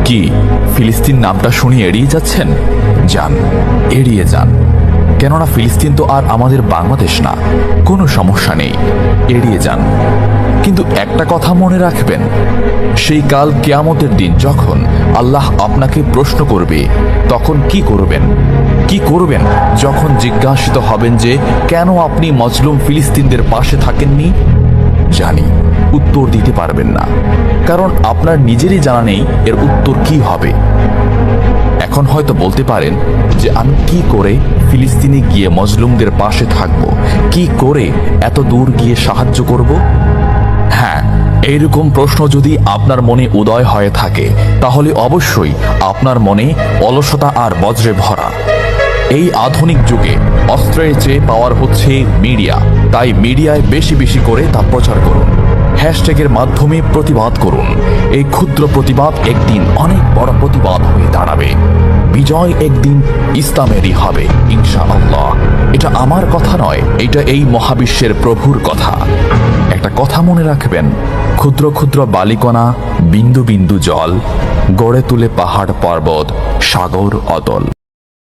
কি ফিলিস্তিন নামটা শুনে এড়িয়ে যাচ্ছেন? যান, এড়িয়ে যান। কেননা ফিলিস্তিন তো আর আমাদের বাংলাদেশ না। কোনো সমস্যা নেই, এড়িয়ে যান। কিন্তু একটা কথা মনে রাখবেন, সেই কাল কিয়ামতের দিন যখন আল্লাহ আপনাকে প্রশ্ন করবে, তখন কি করবেন? কি করবেন যখন জিজ্ঞাসিত হবেন যে কেন আপনি মজলুম ফিলিস্তিনদের পাশে থাকেননি? জানি উত্তর দিতে পারবেন না, কারণ আপনার নিজেরই জানা নেই এর উত্তর কি হবে। এখন হয়তো বলতে পারেন যে আমি কি করে ফিলিস্তিনে গিয়ে মজলুমদের পাশে থাকব, কি করে এত দূর গিয়ে সাহায্য করব? হ্যাঁ, এইরকম প্রশ্ন যদি আপনার মনে উদয় হয়ে থাকে, তাহলে অবশ্যই আপনার মনে অলসতা আর বজ্রে ভরা। এই আধুনিক যুগে অস্ত্রের চেয়ে পাওয়ার হচ্ছে মিডিয়া, তাই মিডিয়ায় বেশি বেশি করে তা প্রচার করুন। হ্যাশট্যাগের মাধ্যমে প্রতিবাদ করুন। এই ক্ষুদ্র প্রতিবাদ একদিন অনেক বড় প্রতিবাদ হয়ে দাঁড়াবে। বিজয় একদিন ইসলামেরই হবে ইনশাআল্লাহ। এটা আমার কথা নয়, এটা এই মহাবিশ্বের প্রভুর কথা। একটা কথা মনে রাখবেন, ক্ষুদ্র ক্ষুদ্র বালিকণা, বিন্দু বিন্দু জল গড়ে তুলে পাহাড় পর্বত, সাগর অতল।